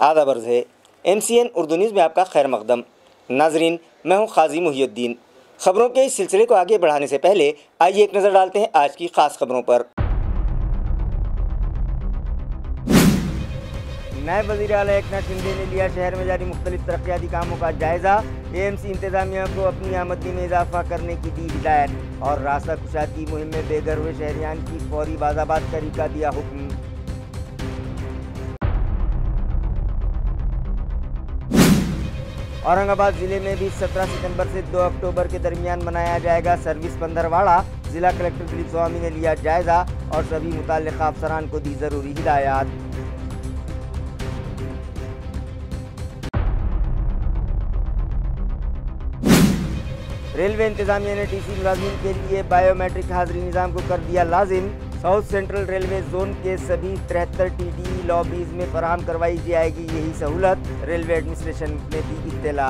आदाब अर्ज़ है। MCN उर्दू न्यूज़ में आपका खैर मकदम। नाजरीन, मैं हूँ क़ाज़ी मुहियुद्दीन। खबरों के इस सिलसिले को आगे बढ़ाने से पहले आइए एक नज़र डालते हैं आज की ख़ास खबरों पर। नायब वज़ीर आला एकनाथ शिंदे ने लिया शहर में जारी मुख्तलिफ तरक्याती कामों का जायज़ा। AMC इंतज़ामिया को अपनी आमदनी में इजाफा करने की दी हिदायत और रास्ता कुशादगी मुहिम में बेघर हुए शहरियान की फौरी बाज़ाबादकारी का दिया हुक्म। औरंगाबाद जिले में भी 17 सितंबर से 2 अक्टूबर के दरमियान मनाया जाएगा सर्विस पंद्रहवाड़ा। जिला कलेक्टर दिलीप स्वामी ने लिया जायजा और सभी मुताल्लिक़ा अफसरान को दी ज़रूरी हिदायत। रेलवे इंतज़ामिया ने TC मुलाज़िमीन के लिए बायोमेट्रिक हाज़िरी निज़ाम को कर दिया लाजिम। साउथ सेंट्रल रेलवे जोन के सभी 73 TD लॉबीज़ में फराहम करवाई जाएगी यही सहूलत, रेलवे एडमिनिस्ट्रेशन ने दी इत्तला।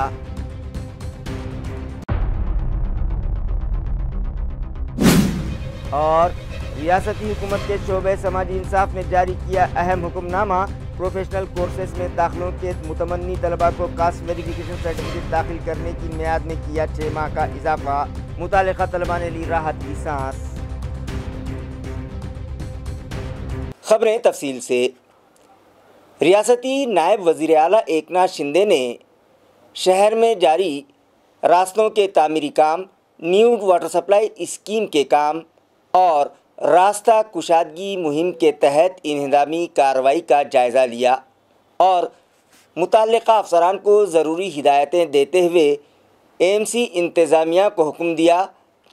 और रियासती हुकूमत के शोबे समाजी इंसाफ ने जारी किया अहम हुक्मनामा। प्रोफेशनल कोर्सेज में दाखिलों के मुतमन्नी तलबा को कास्ट वेरिफिकेशन सर्टिफिकेट दाखिल करने की मियाद में किया 6 माह का इजाफा। मुतालिका तलबा ने ली राहत की सांस। खबरें तफसील से। रियासती नायब वज़ीर आला एकनाथ शिंदे ने शहर में जारी रास्तों के तामीरी काम, न्यू वाटर सप्लाई स्कीम के काम और रास्ता कुशादगी मुहिम के तहत इंहदामी कार्रवाई का जायज़ा लिया और मुताल्लिक़ा अफसरान को ज़रूरी हिदायतें देते हुए AMC इंतज़ामिया को हुक्म दिया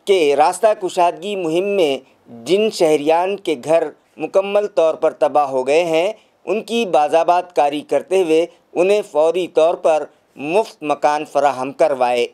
कि रास्ता कुशादगी मुहिम में जिन शहरियान के घर मुकम्मल तौर पर तबाह हो गए हैं उनकी बाज़ाबादकारी करते हुए उन्हें फ़ौरी तौर पर मुफ्त मकान फराहम करवाए।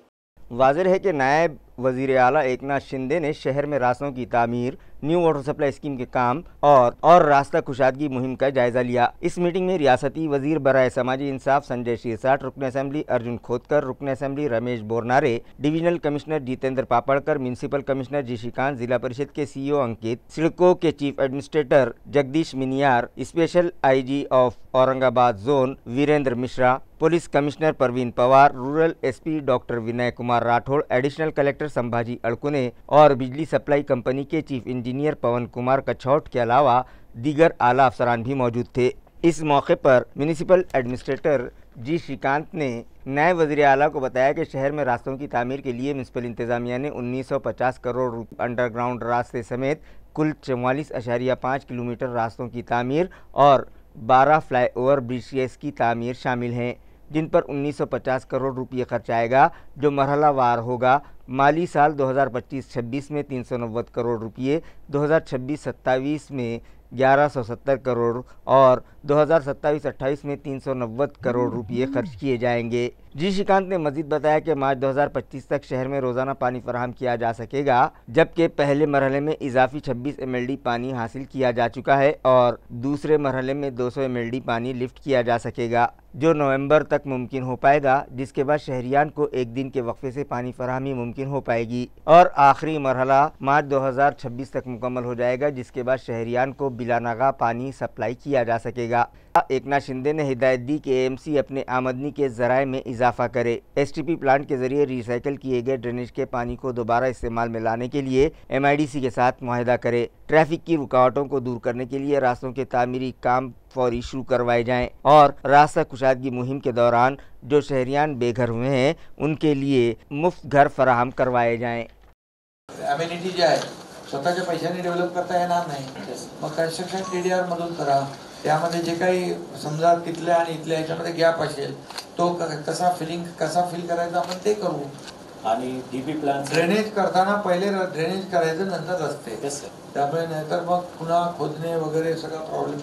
वाज़ेह है कि नायब वज़ीर आला एकनाथ शिंदे ने शहर में रास्तों की तामीर, न्यू वाटर सप्लाई स्कीम के काम और रास्ता कुशादगी मुहिम का जायज़ा लिया। इस मीटिंग में रियासती वज़ीर बराए समाजी इंसाफ संजय शिरसाट, रुकन असम्बली अर्जुन खोदकर, रुकन assembly Ramesh Bornare, divisional commissioner Jitendra Papalkar, municipal commissioner G Shrikant, जिला परिषद के CEO अंकित, सिडको के chief administrator Jagdish Miniyar, special IG of Aurangabad zone Virendra Mishra, police commissioner Parveen Pawar, rural SP doctor Vinay Kumar Rathod, additional collector Sambhaji Adkune और बिजली सप्लाई कंपनी के चीफ इंजीनियर पवन कुमार कछौट के अलावा दीगर आला अफसरान भी मौजूद थे। इस मौके पर म्यूनसिपल एडमिनिस्ट्रेटर जी श्रीकांत ने नायब वज़ीर आला को बताया कि शहर में रास्तों की तामीर के लिए म्यूनसिपल इंतज़ामिया ने 1950 करोड़ रुपये अंडरग्राउंड रास्ते समेत कुल 44.5 किलोमीटर रास्तों की तामीर और 12 फ्लाईओवर ब्रिजेस की तामीर शामिल हैं, जिन पर 1950 करोड़ रुपये खर्च आएगा, जो मरहलावार होगा। माली साल 2025-26 में 390 करोड़ रुपये, 2026-27 में 1170 करोड़ और 2027-28 में 390 करोड़ रुपये खर्च किए जाएंगे। जी श्रीकांत ने मजीद बताया कि मार्च 2025 तक शहर में रोज़ाना पानी फराहम किया जा सकेगा, जबकि पहले मरहले में इजाफी 26 MLD पानी हासिल किया जा चुका है और दूसरे मरहले में 200 MLD पानी लिफ्ट किया जा सकेगा, जो नवंबर तक मुमकिन हो पाएगा, जिसके बाद शहरियान को एक दिन के वक्फे से पानी फराहमी मुमकिन हो पाएगी और आखिरी मरहला मार्च 2026 तक मुकम्मल हो जाएगा, जिसके बाद शहरियान को बिलानागा पानी सप्लाई किया जा सकेगा। एकनाथ शिंदे ने हिदायत दी कि AMC अपने आमदनी के ज़राए में इजाफा करे। STP प्लांट के जरिए रिसाइकिल किए गए ड्रेनेज के पानी को दोबारा इस्तेमाल में लाने के लिए MIDC के साथ मुआहदा करे। ट्रैफिक की रुकावटों को दूर करने के लिए रास्तों के तामीरी काम फौरी शुरू करवाए जाएं और रास्ता कुशादगी मुहिम के दौरान जो शहरियान बेघर हुए हैं उनके लिए मुफ्त घर फराहम करवाए जाएं। अमेनिटी जे आहे स्वतःच्या पैशाने डेव्हलप करता येणार नाही, मग कन्स्ट्रक्शन TDR मधून करा। त्यामध्ये जे काही समजा तिथल्या आणि इथल्या याच्यामध्ये गॅप असेल तो कसा फिल करायचा आपण ते करू। आणि DP प्लान ड्रेनेज करताना पहिले ड्रेनेज करायचं नंतर रस्ते, त्यामुळे नाहीतर मग पुन्हा खोदणे वगैरे सगळा प्रॉब्लेम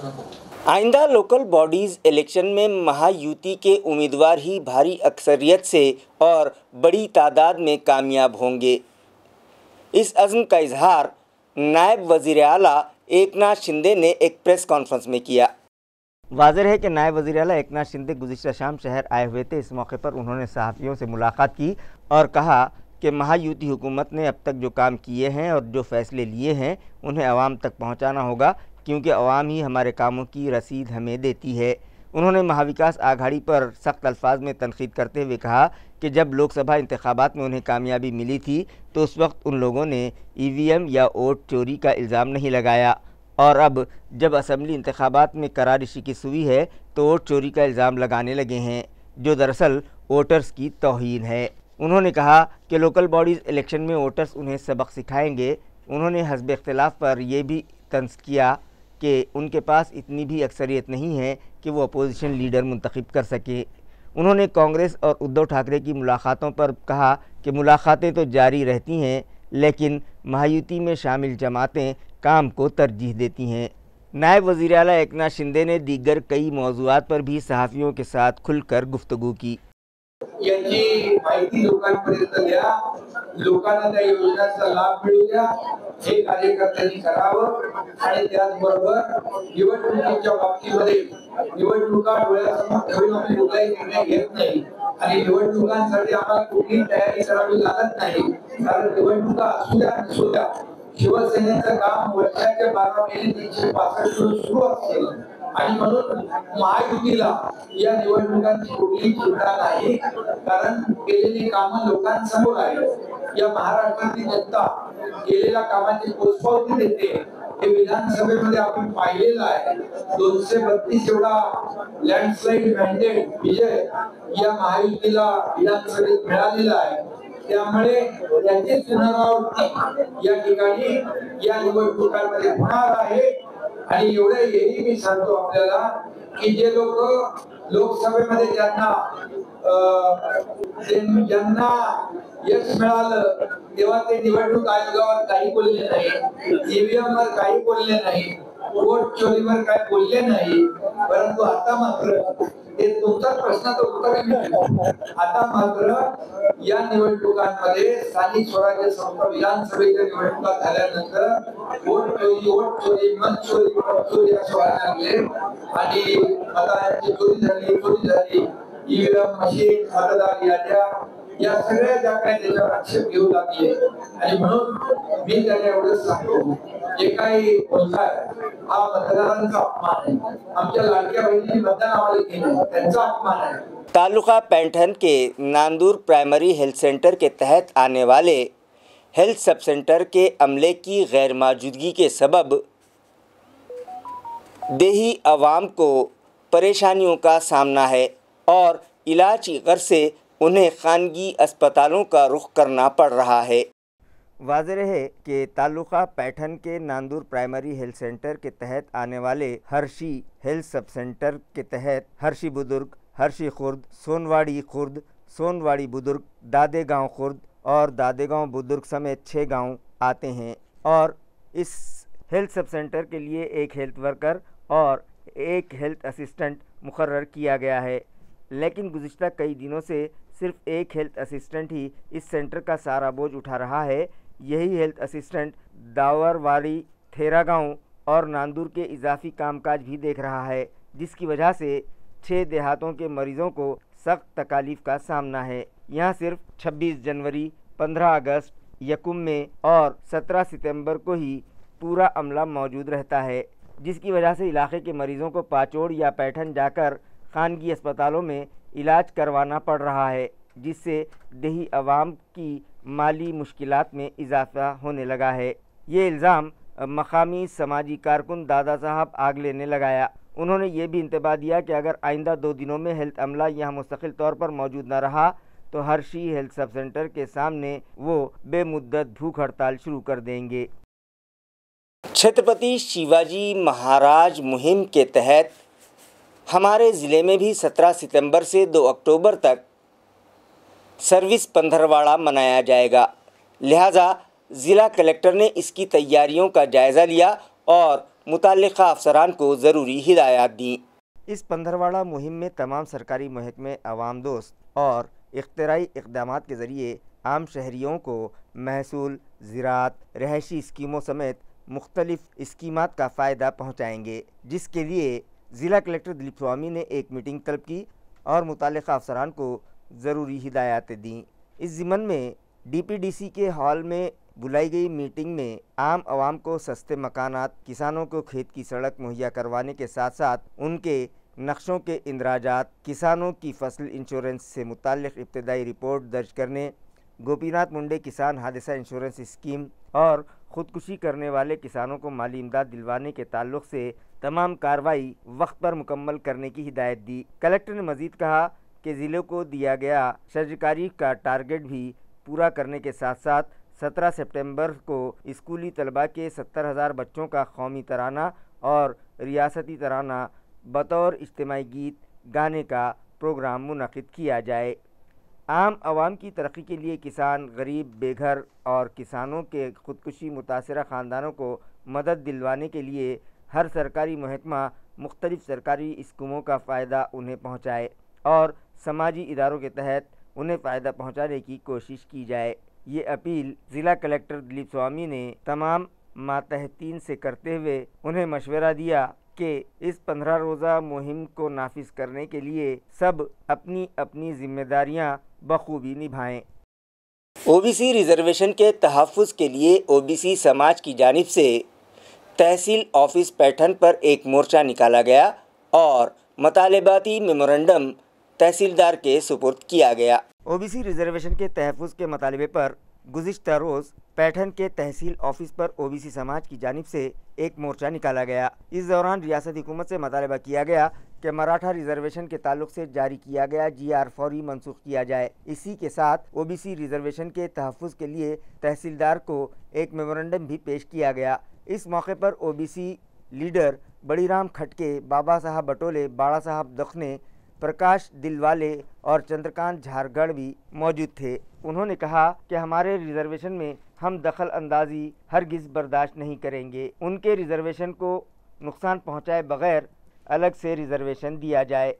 नको। आइंदा लोकल बॉडीज़ इलेक्शन में महायुति के उम्मीदवार ही भारी अक्सरियत से और बड़ी तादाद में कामयाब होंगे। इस अज़्म का इजहार नायब वज़ीर आला एकनाथ शिंदे ने एक प्रेस कॉन्फ्रेंस में किया। वाज़ेह है कि नायब वज़ीर आला एकनाथ शिंदे गुज़िश्ता शाम शहर आए हुए थे। इस मौके पर उन्होंने सहाफ़ियों से मुलाकात की और कहा कि महायुति हुकूमत ने अब तक जो काम किए हैं और जो फ़ैसले लिए हैं उन्हें आवाम तक पहुँचाना होगा, क्योंकि अवाम ही हमारे कामों की रसीद हमें देती है। उन्होंने महाविकास आघाड़ी पर सख्त अल्फाज में तनकीद करते हुए कहा कि जब लोकसभा इंतखाबात में उन्हें कामयाबी मिली थी तो उस वक्त उन लोगों ने ईवीएम या वोट चोरी का इल्ज़ाम नहीं लगाया, और अब जब असम्बली इंतखाबात में करारी शिकस्त हुई है तो वोट चोरी का इल्ज़ाम लगाने लगे हैं, जो दरअसल वोटर्स की तौहीन है। उन्होंने कहा कि लोकल बॉडीज़ इलेक्शन में वोटर्स उन्हें सबक सिखाएंगे। उन्होंने हस्ब इख्तिलाफ पर यह भी तंज़ किया कि उनके पास इतनी भी अक्सरियत नहीं है कि वो अपोजिशन लीडर मुंतखब कर सके। उन्होंने कांग्रेस और उद्धव ठाकरे की मुलाकातों पर कहा कि मुलाकातें तो जारी रहती हैं, लेकिन महायुति में शामिल जमातें काम को तरजीह देती हैं। नायब वज़ीर आला एकनाथ शिंदे ने दीगर कई मौज़ूआत पर भी सहाफ़ियों के साथ खुलकर गुफ्तगू की। याची माहिती लोकांपर्यंत द्या, लोकांना त्या योजनांचा लाभ मिळू द्या, हे कार्यकर्त्यांनी करावं। आणि त्याचबरोबर निवडणुकीच्या बाबतीमध्ये निवडणुका डोळ्यासमोर ठेवून आम्ही कुठलाही निर्णय घेत नाही आणि निवडणुकांसाठी आम्हाला कुठलीही तयारी करावी लागत नाही, कारण निवडणुका असू द्या नसू द्या शिवसेनेचं काम वर्षाच्या 12 महिने 365 दिवस सुरू असते आणि म्हणून महायुतीला या निवडणुकांची कुठलीही चिंता नाही, कारण केलेली कामं लोकांसमोर आहे। या महाराष्ट्रातील जनता केलेल्या कामाची पोचपावती देते, हे विधानसभेमध्ये आपण पाहिलेलं आहे। 232 एवढा लँडस्लाइड मॅन्डेट विजय या महायुतीला विधानसभेत मिळालेला आहे। त्यामुळे याची पुनरावृत्ती या ठिकाणी या निवडणुकांमध्ये होणार आहे। आणि एवढे हेही मी सांगतो आपल्याला की जे लोक लोकसभेमध्ये ज्यांना यश मिळालं तेव्हा ते निवडणूक आयोगावर काही बोलले नाही, ईव्हीएम वर काही बोलले नाही, वोट चोरीवर काही बोलले नाही, परंतु आता मात्र ते तुमचा प्रश्नाचं उत्तर आहे। आता मात्र या निवडणुकांमध्ये स्थानिक स्वराज्य संस्था विधानसभेच्या निवडणुका झाल्यानंतर वोट चोरी मत चोरी असं व्हायला लागले आणि मतदानाची चोरी झाली, ईव्हीएम मशीन, मतदार याद्या या सगळ्या ज्या काही त्याच्यावर आक्षेप घेऊ लागले आणि म्हणून मी त्यांना एवढंच सांगतो, जे काही बोलताय हा मतदारांचा अपमान आहे। आमच्या लाडक्या बहिणी मतदान आम्हाला केलं त्यांचा अपमान आहे। तालुका पैंठन के नांदूर प्राइमरी हेल्थ सेंटर के तहत आने वाले हेल्थ सब सेंटर के अमले की गैर मौजूदगी के सबब देही अवाम को परेशानियों का सामना है और इलाज की गर्ज से उन्हें खानगी अस्पतालों का रुख करना पड़ रहा है। वाज़ेह है कि तालुका पैठन के नांदूर प्राइमरी हेल्थ सेंटर के तहत आने वाले हर्षी हेल्थ सब सेंटर के तहत हर्षी बुजुर्ग, हर्षी खुर्द, सोनवाड़ी खुर्द, सोनवाड़ी बुजुर्ग, दादेगांव खुर्द और दादेगांव बुजुर्ग समेत 6 गांव आते हैं और इस हेल्थ सब सेंटर के लिए एक हेल्थ वर्कर और एक हेल्थ असिस्टेंट मुकर्रर किया गया है, लेकिन गुज़िश्ता कई दिनों से सिर्फ एक हेल्थ असिस्टेंट ही इस सेंटर का सारा बोझ उठा रहा है। यही हेल्थ असिस्टेंट दावरवाड़ी, थेरा गाँव और नांदूर के इजाफी कामकाज भी देख रहा है, जिसकी वजह से 6 देहातों के मरीज़ों को सख्त तकालीफ का सामना है। यहाँ सिर्फ 26 जनवरी, 15 अगस्त, यकुम में और 17 सितंबर को ही पूरा अमला मौजूद रहता है, जिसकी वजह से इलाके के मरीज़ों को पाचोड़ या पैठन जाकर खानगी अस्पतालों में इलाज करवाना पड़ रहा है, जिससे देही अवाम की माली मुश्किलात में इजाफा होने लगा है। ये इल्ज़ाम मकामी समाजी कारकुन दादा साहब आगले ने लगाया। उन्होंने ये भी इंतबाह दिया कि अगर आइंदा 2 दिनों में हेल्थ अमला यहाँ मुस्तकिल तौर पर मौजूद न रहा तो हर्षी हेल्थ सब सेंटर के सामने वो बेमुद्दत भूख हड़ताल शुरू कर देंगे। छत्रपति शिवाजी महाराज मुहिम के तहत हमारे ज़िले में भी 17 सितंबर से 2 अक्टूबर तक सर्विस पंधरवाड़ा मनाया जाएगा। लिहाजा ज़िला कलेक्टर ने इसकी तैयारियों का जायज़ा लिया और मुताल्लिक़ा अफसरान को ज़रूरी हिदायत दी। इस पंधरवाड़ा मुहिम में तमाम सरकारी महकमे अवाम दोस्त और इख्तिराई इक़दामात के ज़रिए आम शहरियों को महसूल, ज़राअत, रहायशी स्कीमों समेत मुख्तलिफ़ स्कीमात का फ़ायदा पहुँचाएँगे, जिसके लिए ज़िला कलेक्टर दिलीप स्वामी ने एक मीटिंग तलब की और मुताल्लिक़ा अफसरान को ज़रूरी हिदायतें दी। इस ज़िमन में DPDC के हॉल में बुलाई गई मीटिंग में आम आवाम को सस्ते मकानात, किसानों को खेत की सड़क मुहैया करवाने के साथ साथ उनके नक्शों के इंदराजात, किसानों की फसल इंश्योरेंस से मुताल्लिक़ इब्तदाई रिपोर्ट दर्ज करने, गोपीनाथ मुंडे किसान हादसा इंश्योरेंस स्कीम और ख़ुदकुशी करने वाले किसानों को माली इमदाद दिलवाने के ताल्लुक़ से तमाम कार्रवाई वक्त पर मुकम्मल करने की हिदायत दी। कलेक्टर ने मज़ीद कहा कि ज़िले को दिया गया शर्जकारी का टारगेट भी पूरा करने के साथ साथ 17 सितंबर को स्कूली तलबा के 70,000 बच्चों का कौमी तराना और रियासती तराना बतौर इज्तिमाई गीत गाने का प्रोग्राम मुनक़िद किया जाए। आम आवाम की तरक्की के लिए किसान, गरीब, बेघर और किसानों के ख़ुदकुशी मुतासरा ख़ानदानों को मदद दिलवाने के लिए हर सरकारी महकमा मुख्तलिफ़ सरकारी स्कीमों का फ़ायदा उन्हें पहुँचाए और समाजी इदारों के तहत उन्हें फ़ायदा पहुँचाने की कोशिश की जाए। ये अपील ज़िला कलेक्टर दिलीप स्वामी ने तमाम मातहतीन से करते हुए उन्हें मशवरा दिया कि इस 15 रोज़ा मुहिम को नाफिज करने के लिए सब अपनी अपनी जिम्मेदारियां बखूबी निभाएं। ओबीसी रिजर्वेशन के तहफ़्फ़ुज़ के लिए ओबीसी समाज की जानिब से तहसील ऑफिस पैठन पर एक मोर्चा निकाला गया और मतालेबाती मेमोरेंडम तहसीलदार के सुपुर्द किया गया। ओबीसी रिजर्वेशन के तहफ़्फ़ुज़ के मतालबे पर गुज़िश्ता रोज़ पैठन के तहसील ऑफिस पर ओबीसी समाज की जानिब से एक मोर्चा निकाला गया। इस दौरान रियासती हुकूमत से मुतालबा किया गया कि मराठा रिजर्वेशन के ताल्लुक से जारी किया गया GR फौरी मनसूख किया जाए। इसी के साथ ओबीसी रिजर्वेशन के तहफ़्फ़ुज़ के लिए तहसीलदार को एक मेमोरेंडम भी पेश किया गया। इस मौके पर ओबीसी लीडर बड़ीराम खटके, बाबा साहब बटोले, बाड़ा साहब दखने, प्रकाश दिलवाले और चंद्रकांत झारगढ़ भी मौजूद थे। उन्होंने कहा कि हमारे रिजर्वेशन में हम दखल अंदाजी हरगिज़ बर्दाश्त नहीं करेंगे। उनके रिजर्वेशन को नुकसान पहुंचाए बगैर अलग से रिजर्वेशन दिया जाए।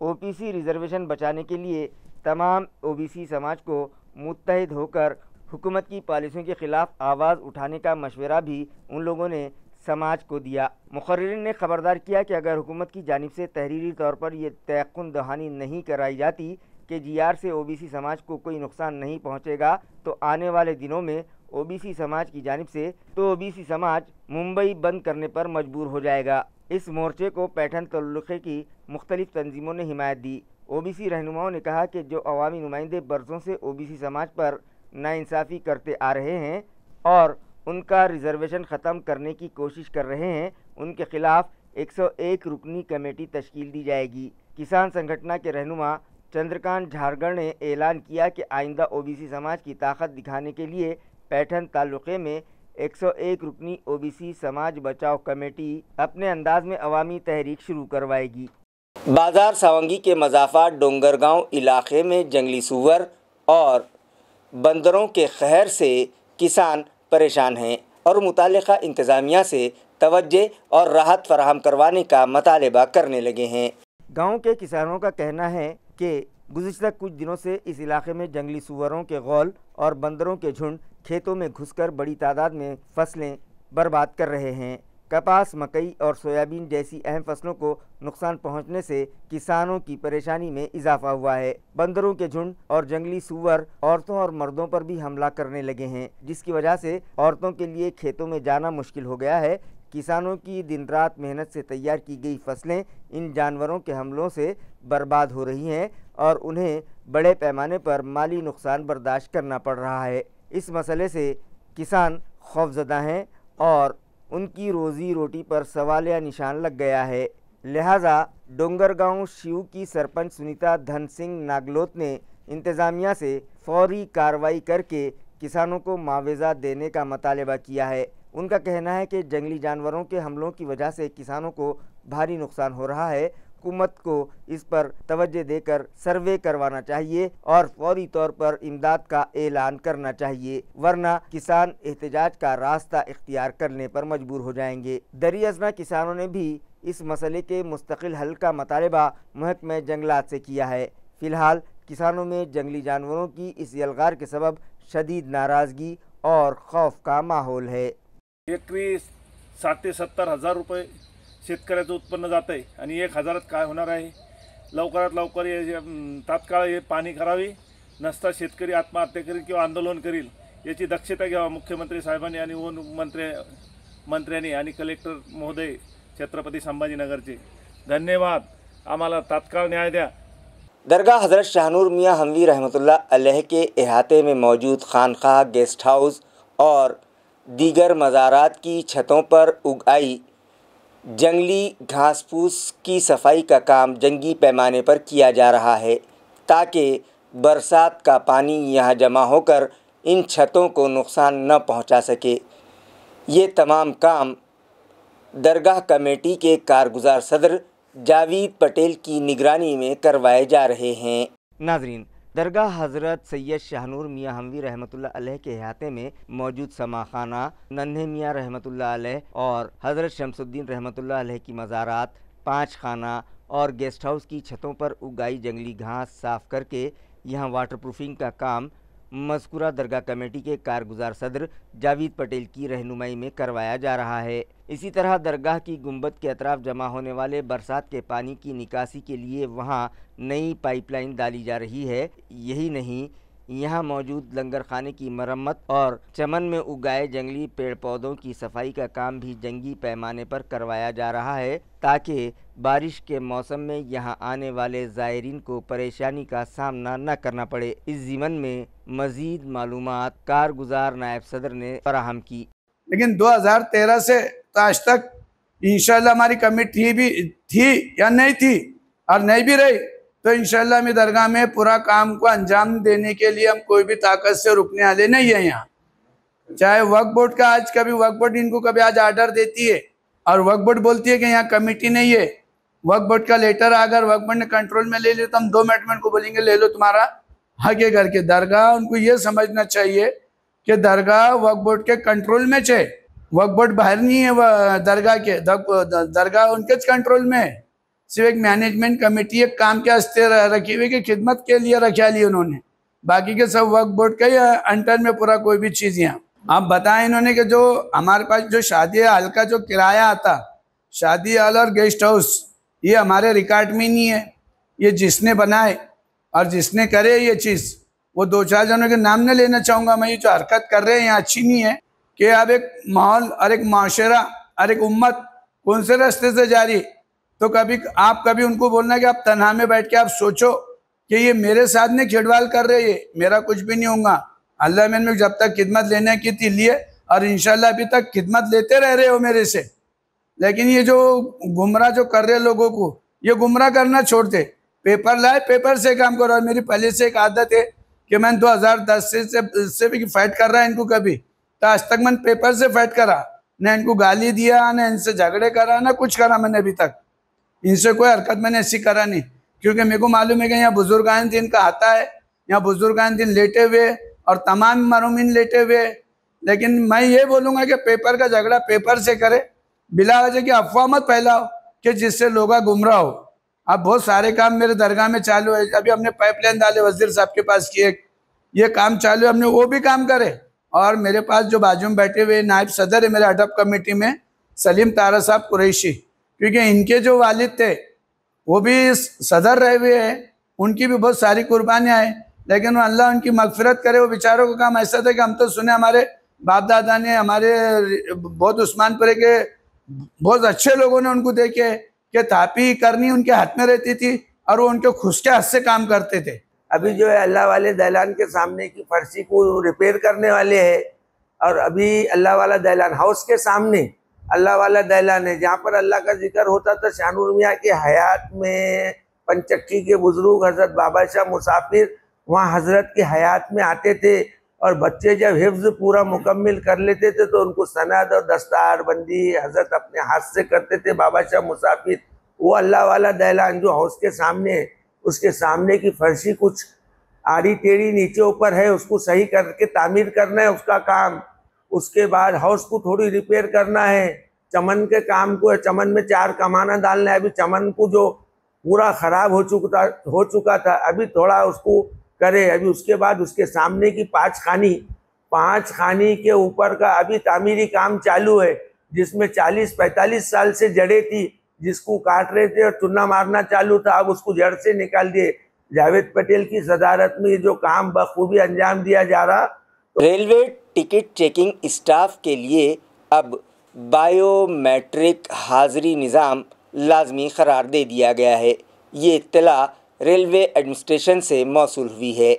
ओबीसी रिजर्वेशन बचाने के लिए तमाम ओबीसी समाज को मुत्तहिद होकर हुकूमत की पॉलिसियों के ख़िलाफ़ आवाज़ उठाने का मशवरा भी उन लोगों ने समाज को दिया। मुखर्रिरीन ने खबरदार किया कि अगर हुकूमत की जानिब से तहरीरी तौर पर यह तयक़ुन दहानी नहीं कराई जाती कि GR से ओबीसी समाज को कोई नुकसान नहीं पहुंचेगा तो आने वाले दिनों में ओबीसी समाज की जानिब से ओबीसी समाज मुंबई बंद करने पर मजबूर हो जाएगा। इस मोर्चे को पैठन तल्लुक़े की मुख्तलिफ़ तंजीमों ने हिमायत दी। ओबीसी रहनुमाओं ने कहा कि जो अवामी नुमाइंदे बरसों से ओबीसी समाज पर नाइंसाफ़ी करते आ रहे हैं और उनका रिजर्वेशन ख़त्म करने की कोशिश कर रहे हैं, उनके ख़िलाफ़ 101 रुकनी कमेटी तश्कील दी जाएगी। किसान संगठन के रहनुमा चंद्रकांत झारगढ़ ने ऐलान किया कि आइंदा ओबीसी समाज की ताकत दिखाने के लिए पैठन तालुक़े में 101 रुकनी ओबीसी समाज बचाओ कमेटी अपने अंदाज में अवामी तहरीक शुरू करवाएगी। बाजार सावंगी के मज़ाफ़ात डोंगरगांव इलाक़े में जंगली सूअर और बंदरों के कहर से किसान परेशान हैं और मुताल्लिक़ा इंतज़ामिया से तवज्जो और राहत फराहम करवाने का मुतालबा करने लगे हैं। गाँव के किसानों का कहना है कि गुज़िश्ता कुछ दिनों से इस इलाके में जंगली सूअरों के गौल और बंदरों के झुंड खेतों में घुसकर बड़ी तादाद में फसलें बर्बाद कर रहे हैं। कपास, मकई और सोयाबीन जैसी अहम फसलों को नुकसान पहुंचने से किसानों की परेशानी में इजाफा हुआ है। बंदरों के झुंड और जंगली सूअर औरतों और मर्दों पर भी हमला करने लगे हैं, जिसकी वजह से औरतों के लिए खेतों में जाना मुश्किल हो गया है। किसानों की दिन रात मेहनत से तैयार की गई फसलें इन जानवरों के हमलों से बर्बाद हो रही हैं और उन्हें बड़े पैमाने पर माली नुकसान बर्दाश्त करना पड़ रहा है। इस मसले से किसान खौफजदा हैं और उनकी रोज़ी रोटी पर सवालिया निशान लग गया है। लिहाजा डोंगरगांव शिव की सरपंच सुनीता धन सिंह नागलोत ने इंतज़ामिया से फौरी कार्रवाई करके किसानों को मुआवजा देने का मुतालबा किया है। उनका कहना है कि जंगली जानवरों के हमलों की वजह से किसानों को भारी नुकसान हो रहा है। हुकूमत को इस पर तवज्जो देकर सर्वे करवाना चाहिए और फौरी तौर पर इमदाद का ऐलान करना चाहिए, वरना किसान एहतजाज का रास्ता इख्तियार करने पर मजबूर हो जाएंगे। दरियाज़ना किसानों ने भी इस मसले के मुस्तकिल हल का मुतालबा महकमे जंगलात से किया है। फ़िलहाल किसानों में जंगली जानवरों की इस यलगार के सबब शदीद नाराज़गी और खौफ का माहौल है। एकरी 60,000 ते 70,000 रुपये शेतकऱ्याचं उत्पन्न जात आहे आणि 1,000 काय होणार आहे। लवकरात लवकर तात्काळ हे पाणी करावी, नसता शेतकरी आत्महत्या करील किंवा आंदोलन करील याची दक्षता घ्यावा मुख्यमंत्री साहेबांनी आणि वन मंत्र्यांनी आणि कलेक्टर महोदय छत्रपती संभाजीनगरचे। धन्यवाद। आम्हाला तात्काळ न्याय द्या। दरगाह हज़रत शाहनूर मियाँ हमवी रहमतुल्लाह अलैह के अहाते में मौजूद खानकाह, गेस्ट हाउस और दीगर मज़ारात की छतों पर उगाई जंगली घास फूस की सफाई का काम जंगी पैमाने पर किया जा रहा है ताकि बरसात का पानी यहाँ जमा होकर इन छतों को नुकसान न पहुँचा सके। ये तमाम काम दरगाह कमेटी के कारगुजार सदर जावेद पटेल की निगरानी में करवाए जा रहे हैं। नाजरीन, दरगाह हज़रत सैयद शाहनूर मियाँ हमवी रहमतुल्लाह अलैह के अहाते में मौजूद समाखाना, नन्हे मियाँ रहमतुल्लाह अलैह और हज़रत शमसुद्दीन रहमतुल्लाह अलैह की मज़ारात, 5 खाना और गेस्ट हाउस की छतों पर उगाई जंगली घास साफ़ करके यहाँ वाटरप्रूफिंग का काम मज़कूरा दरगाह कमेटी के कारगुजार सदर जावेद पटेल की रहनुमाई में करवाया जा रहा है। इसी तरह दरगाह की गुंबद के अतराफ जमा होने वाले बरसात के पानी की निकासी के लिए वहां नई पाइपलाइन डाली जा रही है। यही नहीं, यहाँ मौजूद लंगर खाने की मरम्मत और चमन में उगाए जंगली पेड़ पौधों की सफाई का काम भी जंगी पैमाने पर करवाया जा रहा है ताकि बारिश के मौसम में यहाँ आने वाले ज़ायरीन को परेशानी का सामना न करना पड़े। इस ज़िमन में मज़ीद मालूमात कारगुजार नायब सदर ने फराहम की। लेकिन 2013 से तो आज तक इंशाल्लाह हमारी कमेटी भी थी या नहीं थी और नहीं भी रही तो इंशाल्लाह मैं दरगाह में पूरा काम को अंजाम देने के लिए हम कोई भी ताकत से रुकने वाले नहीं है। यहाँ चाहे वक्फ बोर्ड का आज कभी वक्फ बोर्ड इनको कभी आज ऑर्डर देती है और वक्फ बोर्ड बोलती है कि यहाँ कमेटी नहीं है, वक्फ बोर्ड का लेटर अगर वक्फ बोर्ड ने कंट्रोल में ले लिया तो हम 2 मिनट में उनको बोलेंगे ले लो तुम्हारा हक है करके। दरगाह उनको ये समझना चाहिए कि दरगाह वक्फ बोर्ड के कंट्रोल में है, वक्फ बोर्ड बाहर नहीं है दरगाह के, दरगाह उनके कंट्रोल में है। सिर्फ एक मैनेजमेंट कमेटी एक काम के हस्ते रखी हुई कि खिदमत के लिए रखा ली उन्होंने, बाकी के सब वक्फ बोर्ड का ही अंटर में पूरा कोई भी चीज़। यहाँ आप बताएं इन्होंने कि जो हमारे पास जो शादी हॉल का जो किराया आता, शादी हॉल और गेस्ट हाउस, ये हमारे रिकॉर्ड में नहीं है। ये जिसने बनाए और जिसने करे ये चीज़, वो 2-4 जनों के नाम नहीं लेना चाहूँगा मैं। ये जो हरकत कर रहे हैं यहाँ अच्छी नहीं है कि अब एक माहौल और एक माशरा और एक उम्मत कौन से रास्ते से जा रही। तो कभी उनको बोलना कि आप तन्हा में बैठ के आप सोचो कि ये मेरे साथ में खिड़वाल कर रहे हैं, मेरा कुछ भी नहीं होगा। अल्लाह मैंने जब तक खिदमत लेने की थी लिए और इंशाल्लाह अभी तक खिदमत लेते रह रहे हो मेरे से। लेकिन ये जो गुमराह जो कर रहे लोगों को, ये गुमराह करना छोड़ दे, पेपर लाए पेपर से काम करो। और मेरी पहले से एक आदत है कि मैंने 2010 से भी फाइट कर रहा है इनको, कभी तो आज तक मैंने पेपर से फाइट करा, न इनको गाली दिया, न इनसे झगड़े करा, न कुछ करा मैंने अभी तक। इनसे कोई हरकत मैंने ऐसी करा नहीं, क्योंकि मेरे को मालूम है कि यहाँ बुजुर्गान दिन का आता है, यहाँ बुजुर्गान दिन लेटे हुए और तमाम मरूमिन लेटे हुए। लेकिन मैं ये बोलूँगा कि पेपर का झगड़ा पेपर से करे, बिला वजह की अफवाह मत फैलाओ कि जिससे लोग गुमराह हो। अब बहुत सारे काम मेरे दरगाह में चालू है। अभी हमने पाइपलाइन डाले वजीर साहब के पास की, एक ये काम चालू है, हमने वो भी काम करे। और मेरे पास जो बाजू में बैठे हुए नायब सदर है मेरे अडब कमेटी में, सलीम तारा साहब कुरैशी, क्योंकि इनके जो वालिद थे वो भी सदर रहे हुए हैं, उनकी भी बहुत सारी कुर्बानियाँ हैं। लेकिन अल्लाह उनकी मगफिरत करे। वो बेचारों का काम ऐसा था कि हम तो सुने हमारे बाप दादा ने, हमारे बहुत उस्मानपुरे के बहुत अच्छे लोगों ने उनको देखे कि थापी करनी उनके हाथ में रहती थी और वो उनके खुश के हाथ से काम करते थे। अभी जो है अल्लाह वाले दैलान के सामने की फर्शी को रिपेयर करने वाले हैं, और अभी अल्लाह वाला दैलान हाउस के सामने अल्लाह वाला दैलान है, जहाँ पर अल्लाह का जिक्र होता था। शाहनूर मियाँ के हयात में पंचक्की के बुजुर्ग हजरत बाबा शाह मुसाफिर वहाँ हजरत के हयात में आते थे, और बच्चे जब हिफ्ज पूरा मुकम्मिल कर लेते थे तो उनको सनद और दस्तार बंदी हजरत अपने हाथ से करते थे बाबा शाह मुसाफिर। वो अल्लाह वाला दैलान जो हाउस के सामने है, उसके सामने की फर्शी कुछ आड़ी टेढ़ी नीचे ऊपर है, उसको सही करके तामीर करना है उसका काम। उसके बाद हाउस को थोड़ी रिपेयर करना है। चमन के काम को है, चमन में 4 कमाना डालना है। अभी चमन को जो पूरा ख़राब हो चुका था, अभी थोड़ा उसको करे। अभी उसके बाद उसके सामने की 5 खानी के ऊपर का अभी तामीरी काम चालू है, जिसमें 40-45 साल से जड़ें थी, जिसको काट रहे थे और चूना मारना चालू था। अब उसको जड़ से निकाल दिए। जावेद पटेल की सदारत में ये जो काम बखूबी अंजाम दिया जा रहा। रेलवे टिकट चेकिंग स्टाफ के लिए अब बायोमेट्रिक हाज़िरी निज़ाम लाजमी करार दे दिया गया है। ये इत्तला रेलवे एडमिनिस्ट्रेशन से मौसूल हुई है।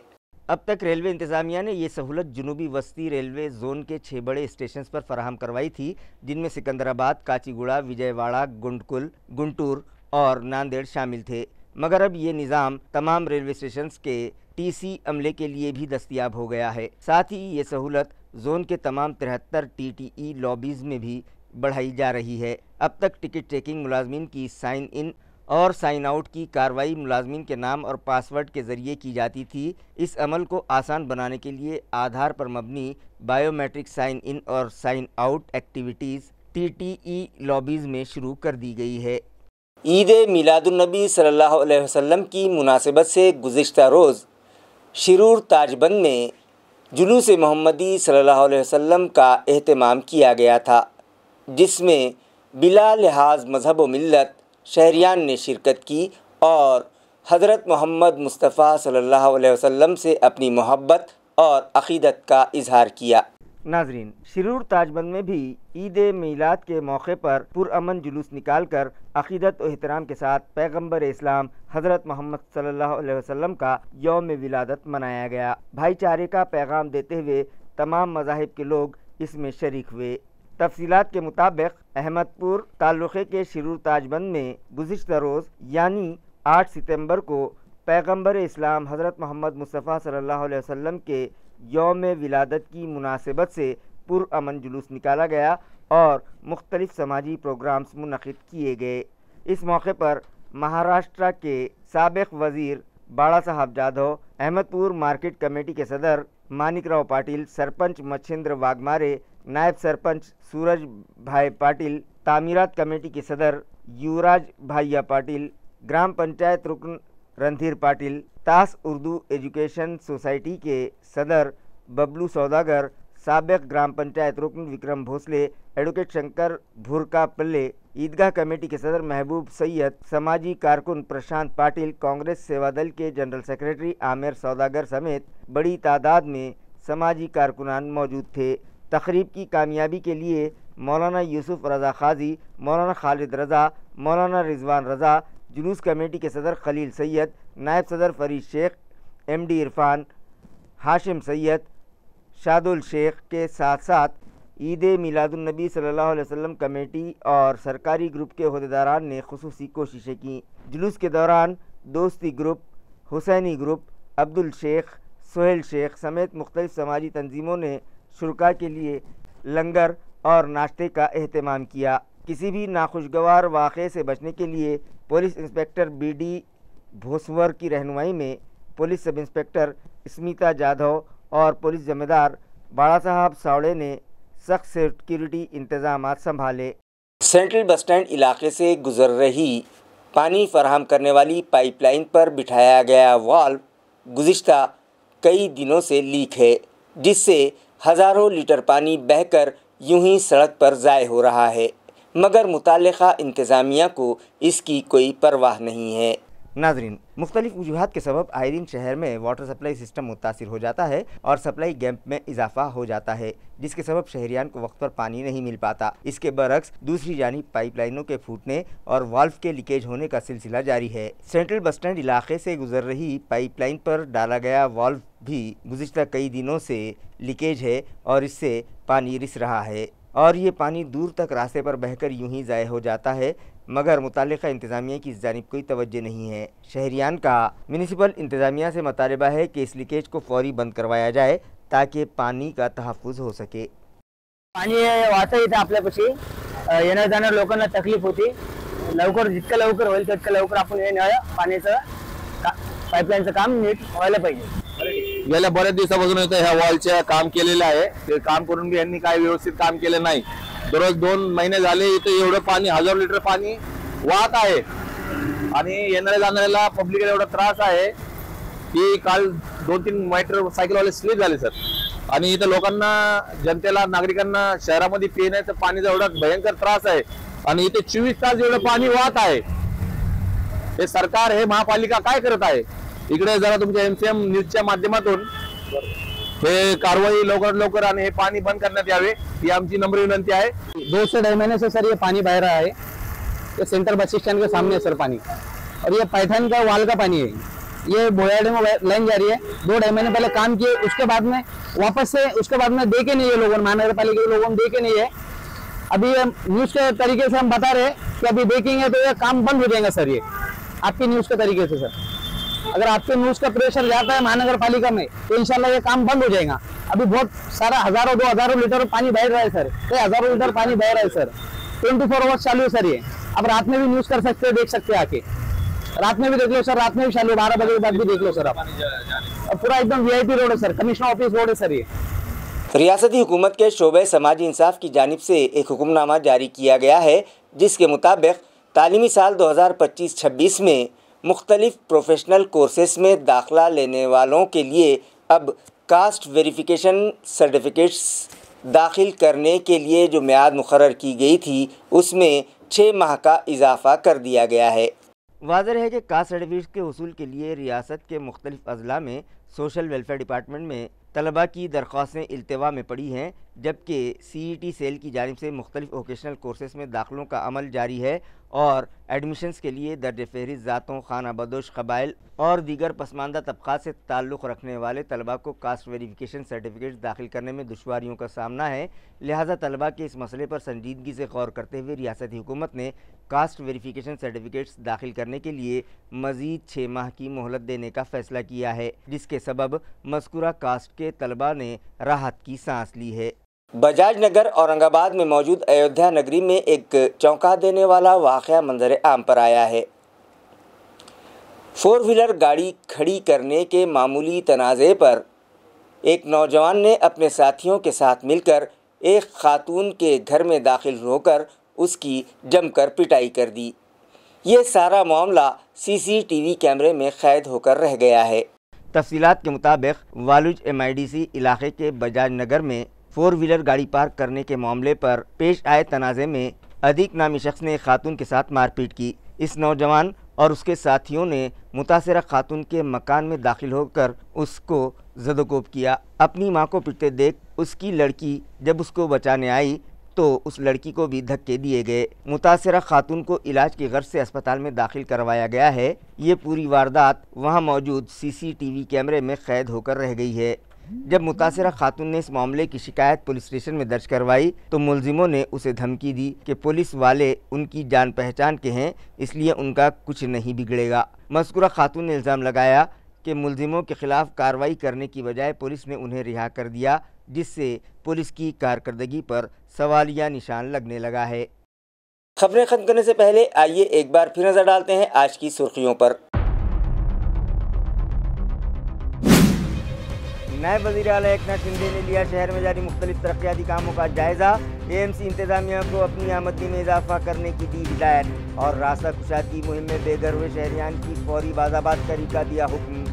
अब तक रेलवे इंतज़ामिया ने ये सहूलत जुनूबी वस्ती रेलवे जोन के 6 बड़े स्टेशन पर फराहम करवाई थी, जिनमें सिकंदराबाद, काचीगुड़ा, विजयवाड़ा, गुंडकुल, गुंटूर और नांदेड़ शामिल थे। मगर अब ये निज़ाम तमाम रेलवे स्टेशन के टीसी अमले के लिए भी दस्तयाब हो गया है। साथ ही ये सहूलत जोन के तमाम 73 टीटीई लॉबीज़ में भी बढ़ाई जा रही है। अब तक टिकट चेकिंग मुलाजमीन की साइन इन और साइन आउट की कार्रवाई मुलाजमीन के नाम और पासवर्ड के ज़रिए की जाती थी। इस अमल को आसान बनाने के लिए आधार पर मबनी बायोमेट्रिक साइन इन और sign out activities TTE lobbies में शुरू कर दी गई है। ईद मिलादुन्नबी सल्लल्लाहु अलैहि वसल्लम की मुनासिबत से गुज़िश्ता रोज़ शिरूर ताजबंद में जुलूस मोहम्मदी सल्लल्लाहु अलैहि वसल्लम का एहतमाम किया गया था, जिसमें बिला लिहाज मज़हब व मिल्लत शहरियान ने शिरकत की और हज़रत मोहम्मद मुस्तफ़ा सल्लल्लाहु अलैहि वसल्लम से अपनी मोहब्बत और अक़ीदत का इजहार किया। नाजरीन, शिरूर ताजबंद में भी ईद मिलाद के मौके पर पुरअमन जुलूस निकाल कर अक़ीदत और एहतराम के साथ पैगम्बर इस्लाम हज़रत मोहम्मद सल्लल्लाहु अलैहि वसल्लम का यौम विलादत मनाया गया। भाईचारे का पैगाम देते हुए तमाम मज़ाहिब के लोग इसमें शरीक हुए। तफसीलात के मुताबिक अहमदपुर तालुक़े के शिरूर ताजबंद में गुज़िश्ता रोज़ यानी 8 सितंबर को पैगम्बर इस्लाम हज़रत मोहम्मद मुस्तफ़ा सल्लल्लाहु अलैहि वसल्लम के यौम विलादत की मुनासिबत से पुरअमन जुलूस निकाला गया और मुख्तलिफ समाजी प्रोग्राम्स मुनक़िद किए गए। इस मौके पर महाराष्ट्र के साबिक़ वज़ीर बाड़ा साहब जाधव, अहमदपुर मार्केट कमेटी के सदर मानिकराव पाटिल, सरपंच मच्छिंद्र वाघमारे, नायब सरपंच सूरज भाई पाटिल, तामीरात कमेटी के सदर युवराज भाइया पाटिल, ग्राम पंचायत रुकन रणधीर पाटिल, तास उर्दू एजुकेशन सोसाइटी के सदर बबलू सौदागर, साबिक़ ग्राम पंचायत रुकन विक्रम भोसले, एडवोकेट शंकर भुरकापल्ले, ईदगाह कमेटी के सदर महबूब सैयद, समाजी कारकुन प्रशांत पाटिल, कांग्रेस सेवा दल के जनरल सेक्रेटरी आमिर सौदागर समेत बड़ी तादाद में समाजी कारकुनान मौजूद थे। तकरीब की कामयाबी के लिए मौलाना यूसुफ रज़ा खाजी, मौलाना खालिद रज़ा, मौलाना रिजवान रज़ा, जुलूस कमेटी के सदर खलील सैयद, नायब सदर फरीद शेख, एमडी इरफान, हाशिम सैयद, शादुल शेख के साथ साथ ईद मिलादुन्नबी सल्लल्लाहु अलैहि वसल्लम कमेटी और सरकारी ग्रुप के अहदेदारान ने खुसूसी कोशिशें की। जुलूस के दौरान दोस्ती ग्रुप, हुसैनी ग्रुप, अब्दुल शेख, सोहेल शेख समेत मुख्तलिफ समाजी तंजीमों ने शुरका के लिए लंगर और नाश्ते का एहतमाम किया। किसी भी नाखुशगवार वाक़े से बचने के लिए पुलिस इंस्पेक्टर BD भोसवर की रहनुमाई में police sub inspector Smita Jadhav और पुलिस ज़िम्मेदार बाड़ा साहब सावड़े ने सख्त सिक्योरिटी इंतज़ामात संभाले। सेंट्रल बस स्टैंड इलाके से गुजर रही पानी फराहम करने वाली पाइपलाइन पर बिठाया गया वाल्व गुज़िश्ता कई दिनों से लीक है, जिससे हज़ारों लीटर पानी बहकर यूं ही सड़क पर ज़ाय हो रहा है, मगर मुताल्लिक़ा इंतज़ामिया को इसकी कोई परवाह नहीं है। नाज़रीन, मुख्तलिफ वजूहात के सबब आए दिन शहर में वाटर सप्लाई सिस्टम मुतासिर हो जाता है और सप्लाई गैप में इजाफा हो जाता है, जिसके सबब शहरियान को वक्त पर पानी नहीं मिल पाता। इसके बरक्स दूसरी जानिब पाइपलाइनों के फूटने और वाल्व के लीकेज होने का सिलसिला जारी है। सेंट्रल बस स्टैंड इलाके से गुजर रही पाइपलाइन पर डाला गया वाल्व भी गुज़िश्ता कई दिनों से लीकेज है और इससे पानी रिस रहा है और ये पानी दूर तक रास्ते पर बहकर यूं ही ज़ाय हो जाता है, मगर मुताल्लिक़ा इंतज़ामिया की इस जानिब कोई तवज्जो नहीं है। शहरियान का म्यूनिसिपल इंतज़ामिया से मुतालबा है कि इस लीकेज को फौरी बंद करवाया जाए ताकि पानी का तहफ़्फ़ुज़ हो सके। पाणी वाहतं इथं आपल्यापाशी येण्या जाणार लोकांना तकलीफ होती। लवकर जितकं लवकर होईल तितकं लवकर आपण हे नळ पाण्याचं पाईपलाईनचं काम नीट व्हायला पाहिजे। गेल्या बऱ्याच दिवसापासून इथं ह्या वॉलचे काम केलेलं आहे, ते काम करून बी यांनी काय व्यवस्थित काम केलं नाही। दररोज 2 महिने झाले इथं एवढं पाणी 1000 लिटर पाणी वाहत आहे आणि येणाऱ्या जाणाऱ्याला पब्लिकला एवढा त्रास आहे की काल 2-3 मोटर सायकलवाले स्लिप झाले सर। आणि इथं लोकांना, जनतेला, नागरिकांना शहरामध्ये पिण्याचं पाणीचा एवढा भयंकर त्रास आहे आणि इथे 24 तास एवढं पाणी वाहत आहे। हे सरकार, हे महापालिका काय करत आहे? इकडे जरा तुमच्या MCM न्यूजच्या माध्यमातून हे कारवाई लवकर लवकर आणि हे पाणी बंद करण्यात यावे ही आमची नम्र विनंती आहे। 2 से 2.5 महीने से सर ये पानी बह रहा है, ये सेंट्रल बस स्टैंड के सामने सर पानी और ये पैठान का वाल का पानी है। ये बोयाडे में लाइन जा रही है, 2-2.5 महीने पहले काम किए, उसके बाद में वापस से उसके बाद में देखे नहीं है लोगों ने, महानगर पालिका के लोगों ने देखे नहीं है। अभी न्यूज के तरीके से हम बता रहे हैं कि अभी देखेंगे तो ये काम बंद हो जाएगा सर। ये आपकी न्यूज के तरीके से सर, अगर आपके न्यूज का प्रेशर जाता है महानगर पालिका में तो इंशाल्लाह ये काम बंद हो जाएगा। अभी बहुत सारा हजारों 2,000 लीटर पानी बह रहा है सर, कई हजारों लीटर पानी बह रहा है सर। 24 आवर्स चालू है सर ये। अब रात में भी न्यूज कर सकते हैं, देख सकते हैं आके, रात में भी देख लो सर, रात में भी चालू 12 बजे के बाद भी देख लो सर आप। और पूरा एकदम VIP रोड है सर, कमिश्नर ऑफिस रोड है सर ये। रियासती हुकूमत के शोबे समाजी इंसाफ की जानिब से एक हुक्मनामा जारी किया गया है, जिसके मुताबिक तालीमी साल 2025-26 में मुख्तलिफ प्रोफेशनल कोर्सेस में दाखिला लेने वालों के लिए अब कास्ट वेरिफिकेशन सर्टिफिकेट्स दाखिल करने के लिए जो मियाद मुकर्रर की गई थी उसमें 6 माह का इजाफा कर दिया गया है। वाज़ेह है कि कास्ट सर्टिफिकेट के वसूल के लिए रियासत के मुख्तलिफ अजला में सोशल वेलफेयर डिपार्टमेंट में तलबा की दरख्वास्तें इल्तिवा में पड़ी हैं, जबकि CET सेल की जानिब से मुख्तलिफ वोकेशनल कोर्सेस में दाखिलों का अमल जारी है और एडमिशन्स के लिए दर्ज फहरिस्त ज़ातों, खाना बदोश कबाइल और दीगर पसमानदा तबक़ात से ताल्लुक़ रखने वाले तलबा को कास्ट वेरिफिकेशन सर्टिफिकेट्स दाखिल करने में दुश्वारियों का सामना है। लिहाजा तलबा के इस मसले पर संजीदगी से गौर करते हुए रियासती हुकूमत ने कास्ट वेरिफिकेशन सर्टिफिकेट्स दाखिल करने के लिए मज़ीद 6 माह की मोहलत देने का फ़ैसला किया है, जिसके सबब मज़कूरा कास्ट के तलबा ने राहत की सांस ली है। बजाज नगर औरंगाबाद में मौजूद अयोध्या नगरी में एक चौंका देने वाला वाक़या मंजर आम पर आया है। 4 व्हीलर गाड़ी खड़ी करने के मामूली तनाज़े पर एक नौजवान ने अपने साथियों के साथ मिलकर एक खातून के घर में दाखिल होकर उसकी जमकर पिटाई कर दी। ये सारा मामला CCTV कैमरे में कैद होकर रह गया है। तफसीलात के मुताबिक वालुज MIDC इलाके के बजाज नगर में 4 व्हीलर गाड़ी पार्क करने के मामले पर पेश आए तनाज़े में अदीक नामी शख्स ने खातून के साथ मारपीट की। इस नौजवान और उसके साथियों ने मुतासिरा खातून के मकान में दाखिल होकर उसको ज़दोकोब किया। अपनी मां को पिटते देख उसकी लड़की जब उसको बचाने आई तो उस लड़की को भी धक्के दिए गए। मुतासिरा खातून को इलाज की गर्ज से अस्पताल में दाखिल करवाया गया है। ये पूरी वारदात वहां मौजूद CCTV कैमरे में कैद होकर रह गई है। जब मुतासिरा खातून ने इस मामले की शिकायत पुलिस स्टेशन में दर्ज करवाई तो मुलजिमों ने उसे धमकी दी कि पुलिस वाले उनकी जान पहचान के हैं, इसलिए उनका कुछ नहीं बिगड़ेगा। मज़कूरा खातून ने इल्ज़ाम लगाया कि मुलजिमों के खिलाफ कार्रवाई करने की बजाय पुलिस ने उन्हें रिहा कर दिया, जिससे पुलिस की कारकर्दगी पर सवालिया निशान लगने लगा है। खबरें खत्म करने से पहले आइए एक बार फिर नजर डालते हैं आज की सुर्खियों पर। नायब वज़ीर आला एकनाथ शिंदे ने लिया शहर में जारी मुख्तलिफ तरक्याती कामों का जायजा। AMC इंतजामिया को अपनी आमदनी में इजाफा करने की दी हिदायत और रास्ता कुशादगी मुहिम में बेघर हुए शहरियान की फौरी बाज़ाबादकारी का दिया हुक्म।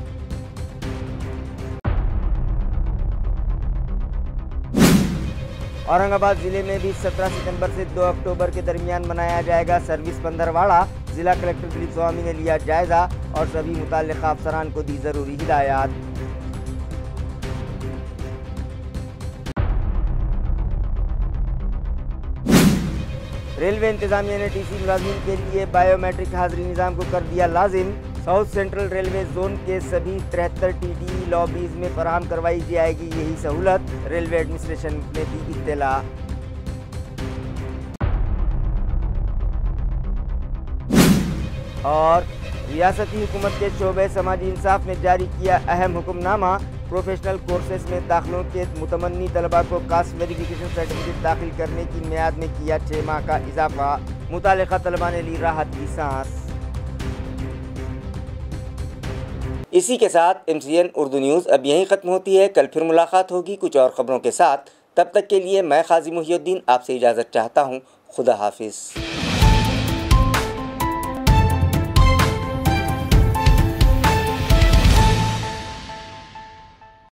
औरंगाबाद ज़िले में भी 17 सितंबर से 2 अक्टूबर के दरमियान मनाया जाएगा सर्विस पंद्रवाड़ा। ज़िला कलेक्टर दिलीप स्वामी ने लिया जायजा और सभी मुताल्लिक़ा अफसरान को दी ज़रूरी हिदायत। रेलवे इंतजामिया ने TC मुलाजिमीन के लिए बायोमेट्रिक हाजिरी निज़ाम को कर दिया लाजिम। साउथ सेंट्रल रेलवे जोन के सभी 73 TD लॉबीज में फराहम करवाई जाएगी यही सहूलत, रेलवे एडमिनिस्ट्रेशन ने दी इत्तला। और रियासती हुकूमत के शोबे समाजी इंसाफ ने जारी किया अहम हुक्मनामा। प्रोफेशनल कोर्सेज में दाखिलों के मुतमन्नी तलबा को कास्ट वेरिफिकेशन सर्टिफिकेट दाखिल करने की मियाद में किया 6 माह का इजाफा। मुतालिका तलबा ने ली राहत की सांस। इसी के साथ MCN उर्दू न्यूज़ अब यहीं ख़त्म होती है। कल फिर मुलाकात होगी कुछ और ख़बरों के साथ। तब तक के लिए मैं क़ाज़ी मुहिउद्दीन आपसे इजाज़त चाहता हूँ। खुदा हाफिज़।